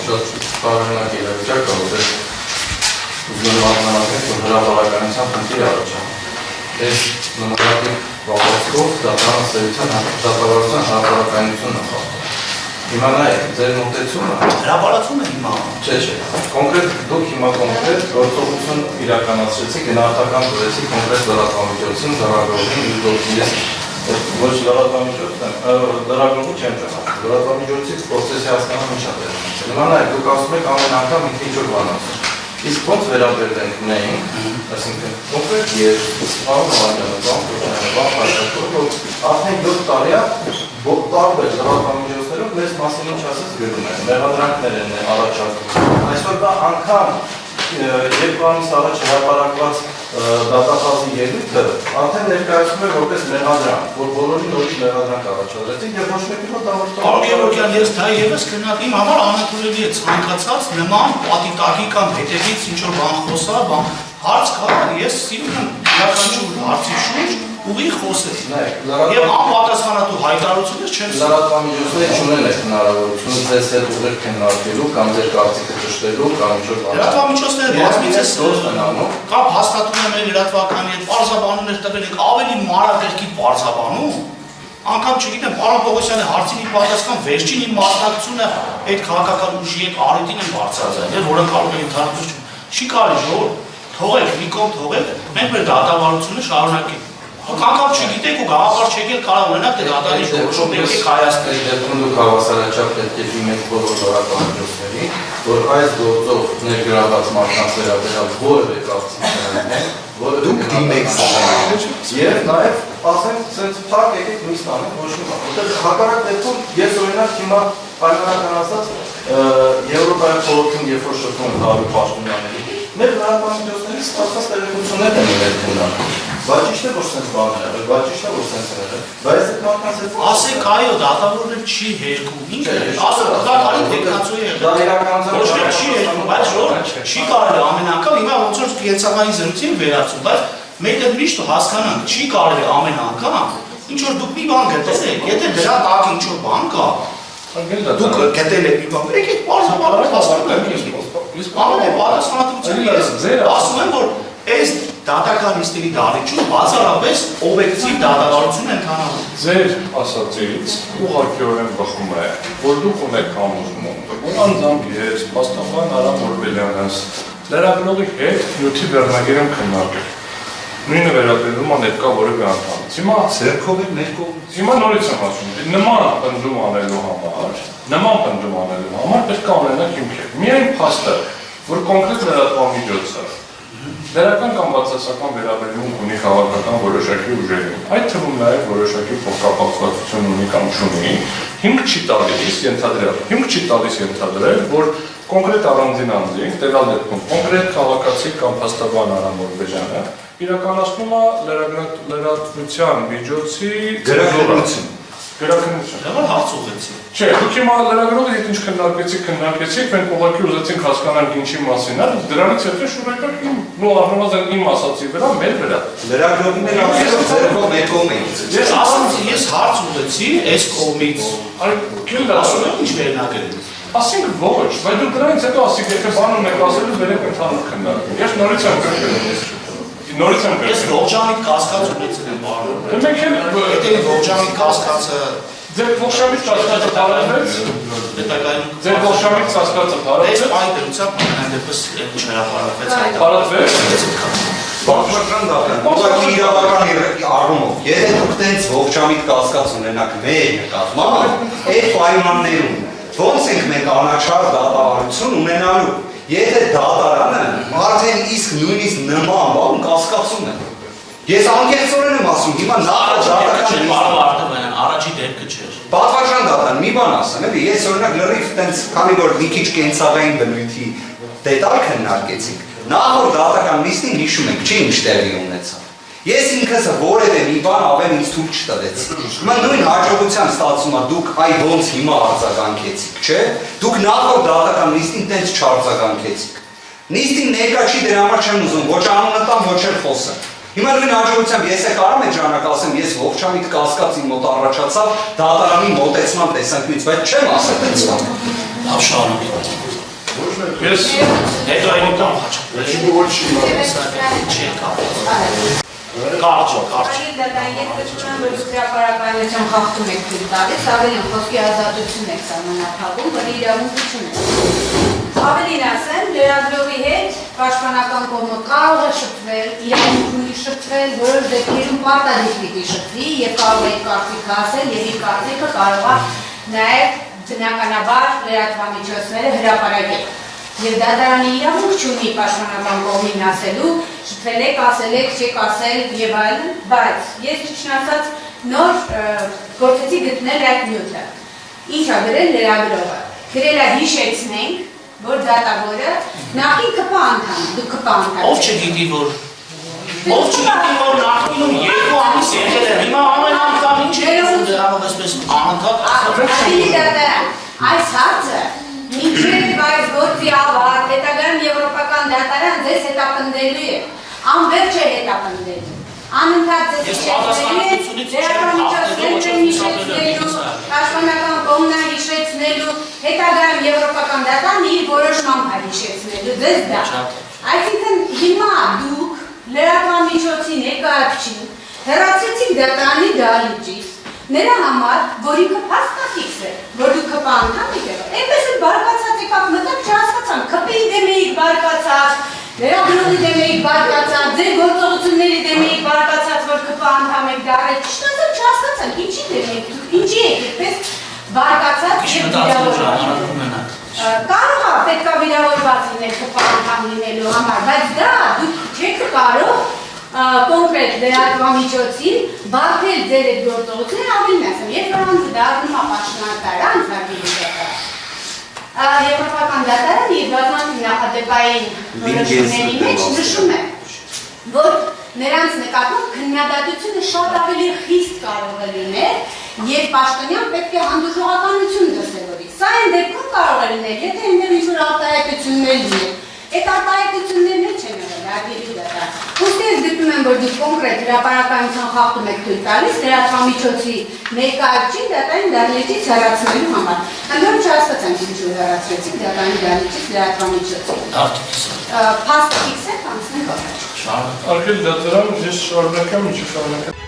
Բարենակ իրավիճակ կա, ուզում ակնարակել, որ հրապարականության խնդիր առաջանում։ Այս նմրատիկ վաղացքով դատարանասերության դատավարության հրապարականությունն է խախտում։ Հիմա նայեք, ձեր մոտեցումը հրապարացում է հիմա։ Չէ, կոնկրետ դուք հիմա կոնկրետ գործողություն իրականացրեցիք, գնահատական տվեցիք կոնկրետ լրատվամիջոցին, լրագրողին, իր գործին ոչ լրագրողի չեմ ճանաչում, լրատվամիջոցից պրոցեսի հասկանալը ինչ է տեղի ունեցել։ Հիմա նայեք, դուք ասում եք ամեն անգամ ինքը ինչ-որ բան ասում։ Իսկ ոնց վերաբերվենք մենք, այսինքն կոնկրետ ես սպառում Ալյանը, բան փաստաթուղթ, որ արդեն 7 տարի է տարբեր լրատվամիջոցներով մեզ մասին ինչ ասես գրում են, մեղադրանքներ են առաջարկում։ Այսօր դա անգամ երկու ամիս առաջ հրապարակված դատախազի ելույթը արդեն ներկայացնում է որպես մեղադրանք, որ բոլորին նորից մեղադրանք առաջադրեցին եւ ոչ մեկի մոտ Պարոն Գևորգյան, ես դա եւս քննադատի համար անընդունելի է ցանկացած նման պատիտակի կամ հետևից ինչ որ բան խոսա, բան հարց կա, ես սիրում եմ յուրաքանչյուր հարցի շուրջ ուղիղ խոսել։ Եվ անպատասխանատու հայտարարություններ չեմ սիրում։ Լրատվամիջոցները չունեն այդ հնարավորությունը ձեզ հետ ուղիղ քննարկելու կամ ձեր կարծիքը ճշտելու կամ ինչ-որ բան։ Լրատվամիջոցները բազմիցս կամ հաստատում են մեր լրատվականի հետ պարզաբանումներ տվել ենք ավելի մանրակրկիտ պարզաբանում։ Անգամ չգիտեմ, պարոն Պողոսյանի հարցին ի պատասխան վերջին իմ մասնակցությունը այդ քաղաքական ուժի հետ առիթին են բարձրացել, որոնք կարող են ընդհանրություն չի կարելի ժողովուրդ թողեք, մի կողմ թողեք, մենք մեր դատավարությունը շարունակենք։ Դուք անգամ չգիտեք ու գաղափար չեք էլ կարող ունենաք թե դատարանի շրջանում եկեք Հայաստանի դեպքում դուք հավասարաչափ պետք է դիմեք բոլոր լրատվամիջոցներին, որ այս գործով ներգրավված մարդկանց վերաբերյալ որևէ կարծիք չունենեն, դուք դիմեք եւ նաեւ ասենք sense փակ եկեք նույնիսկ անեք ոչ մի բան։ Որտեղ հակառակ դեպքում ես օրինակ հիմա պայմանական ասած Եվրոպայի խորհրդում երբ որ շփվում եմ հարյուր պաշտոնյաների, մեր լրատվամիջոցներից ստացված տեղեկություններ են իրենքունան։ Բայց ճիշտ է որ sense բան է եղել, բայց ճիշտ է որ sense է եղել։ Բայց այդ մարդկանց հետ ասեք այո, դատավորը չի հերկում։ Ինչ է, ասեք դատարանի տեխնացու է եղել։ Դա իրականության ոչ մի չի հերկում, բայց ժողովուրդ չի կարելի ամեն անգամ հիմա ոնց որ կենցաղային զրույցին վերացում, բայց մենք այդ միշտ հասկանանք, չի կարելի ամեն անգամ ինչ որ դուք մի բան գտել եք, եթե դրա տակ ինչ որ բան կա, դուք գտել եք մի բան, եկեք բարձրաբար հասկանանք։ Ամեն պատասխանատվությունը ես ասում եմ, որ այս դատական իստերի դարիճում բացառապես օբյեկտիվ դատավարություն են կանալու։ Ձեր ասածից ուղղակիորեն բխում է, որ դուք ունեք համոզմուն, որ անձամբ ես, փաստաբան Արամ Օրբելյանս, լրագրողի հետ նյութի վերնագիրը քննարկել։ Նույնը վերաբերում է ներկա որևէ անդամից։ Հիմա Ձերքով եք մեր կողմից։ Հիմա նորից եմ ասում, նման պնդում անելու համար պետք է ունենաք հիմքեր։ Միայն փաստը, որ կոնկրետ լրատվամիջոցը դերական կամ բացասական վերաբերմունք ունի քաղաքական որոշակի ուժերին, այդ թվում նաև որոշակի փոխկապակցություն ունի կամ չունի, հիմք չի տալիս ենթադրել, որ կոնկրետ առանձին անձինք, տվյալ դեպքում կոնկրետ քաղաքացի կամ փաստաբան Արամ Օրբելյանը իրականացնում է լրատվության միջոցի Գրաքննություն։ Դա որ հարց ուղեցի։ Չէ, դուք հիմա լրագրողի հետ ինչ քննարկեցիք, մենք ուղղակի ուզեցինք հասկանալ ինչի մասին է, դրանից հետո շուրայտակ նո առնվազն իմ ասացի վրա, մեր վրա։ Լրագրողի մեր ասելով ձերքով մեր կողմից։ Ես ասում ես հարց ուղեցի այս կողմից։ Ասում եմ ինչ վերնագրել։ Ասենք ոչ, բայց դուք դրանից հետո ասիք, եթե բան ունեք ասելու, վերեք ընդհանուր քննարկում։ Ես նորից եմ կրկնում։ Ես ողջամիտ կասկած ունեցել եմ բարոն։ Մենք էլ եթե ողջամիտ կասկածը ձեր ողջամիտ կասկածը բարևեց։ Ձեր ողջամիտ կասկածը բարևեց։ Այս այդ դրությամբ այնպես չհրապարակվեց այդ։ Բարևեց։ Բարձրական դատան, ուղղակի իրավական առումով, եթե դուք տենց ողջամիտ կասկած ունենաք մեր նկատմամբ, այդ պայմաններում ոնց ենք մենք անաչառ դատավարություն ունենալու։ Եթե դատարանը արդեն իսկ նույնիսկ նման բան կասկածում է։ Ես անկեղծորեն եմ ասում, հիմա դատական առաջի դեպքը չէր։ Պատվարժան դատան, մի բան ասեմ, էլի ես օրինակ լրիվ տենց, քանի որ մի քիչ կենցաղային բնույթի դետալ քննարկեցինք, նախորդ դատական նիստին հիշում ենք, չի ինչ տեղի ունեցավ։ Ես ինքս որևէ մի բան ավել ինձ թույլ չտվեց։ Հիմա նույն հաջողության ստացվում է դուք այ ոնց հիմա արձագանքեցիք, չէ՞։ Դուք նախորդ դատական նիստին տենց չարձագանքեցիք։ Նիստին ներկա չի դրա համար չեմ ուզում ոչ անունը տամ, ոչ էլ խոսեմ։ Հիմա նույն հաջողությամբ ես կարամ այդ ժամանակ ասեմ, ես ողջամիտ կասկածի մոտ առաջացավ դատարանի մոտեցման տեսանկյունից, բայց չեմ ասել այդպես բան։ Լավ շարունակեք։ Ես հետո այն կամ Հրապարակայնության խախտում եք թույլ տալիս, ավելին խոսքի ազատություն եք սահմանափակում, որի իրավունքություն եք։ Ավելին ասեմ, լրագրողի հետ պաշտպանական կողմը կարող է շփվել, իրավունք ունի շփվել, որոշ դեպքերում պարտադիր պիտի շփվի եւ կարող է կարծիք ասել եւ իր կարծիքը կարող է նաեւ բնականաբար լրատվամիջոցները հրապարակել։ Եվ դատարանի իրավունք չունի պաշտպանական կողմին ասելու, շփվել եք, ասել եք, չեք ասել եւ այլն, բայց ես ճիշտ ասած նոր գործեցի գտնել այդ նյութը։ Ինչ է գրել լրագրողը։ Գրել է հիշեցնենք, որ դատավորը նախին ԿՊ անդամ, դու ԿՊ անդամ։ Ով չգիտի որ նախինում 2 ամիս եղել է, հիմա ամեն անգամ ինչ է դրանով այսպես անընդհատ Ալի դատարան, այս հարցը մինչև այս գործի ավարտ, հետագայում եվրոպական դատարան ձեզ հետապնդելու է, անվերջ է հետապնդելու, անընդհատ ձեզ հիշեցնելու, պաշտպանական կողմն հիշեցնելու, հետագայում եվրոպական դատարան իր որոշմամբ հիշեցնելու, ձեզ դա։ Այսինքն հիմա դուք լրատվամիջոցի ներկայացուցիչ հեռացրեցիք դատարանի դահլիճից, նրա համար, որ ինքը փաստաթիքս է, որ դու ԿՊ անդամ եք եղել, այնպես էլ բարկացած եկավ մտակ չհասկացան, ԿՊ-ի դեմ էիք բարկացած, լրագրողի դեմ էիք բարկացած, ձեր գործողությունների դեմ էիք բարկացած, որ ԿՊ անդամ եք դառել, ճիշտ ասած չհասկացան, ինչի դեմ եք, ինչի եք այդպես բարկացած եւ վիրավորված։ Կարող է պետք է վիրավորված լինել ԿՊ անդամ լինելու համար, բայց դա դուք չեք կարող կոնկրետ լրատվամիջոցին բարդել ձեր այդ գործողությունները ավելին ասեմ, երբ նրանց դառնում է պաշտոնատարան ծագիրի դատարան։ Եվրոպական դատարանը իր բազմաթիվ նախադեպային որոշումների մեջ նշում է, որ նրանց նկատմամբ քննադատությունը շատ ավելի խիստ կարող է լինել, եւ պաշտոնյան պետք է հանդուրժողականություն դրսևորի։ Սա այն դեպքում կարող է լինել, եթե այնտեղ ինչ-որ արտահայտություններ լինեն։ Այդ արտահայտություններն էլ չեն եղել արգելի դատարան։ Ուստի ես գտնում եմ, որ դուք կոնկրետ հրապարակայնության խախտում եք թույլ տալիս լրատվամիջոցի ներկայացուցիչ դատարանի դահլիճից հեռացնելու համար։ Ընդհանուր չհասկացանք ինչու հեռացրեցիք դատարանի դահլիճից լրատվամիջոցին։ Փաստաթիքս եք անցնենք առաջ։ Արգել դատարան, ես շարունակեմ, ինչ շարունակեմ։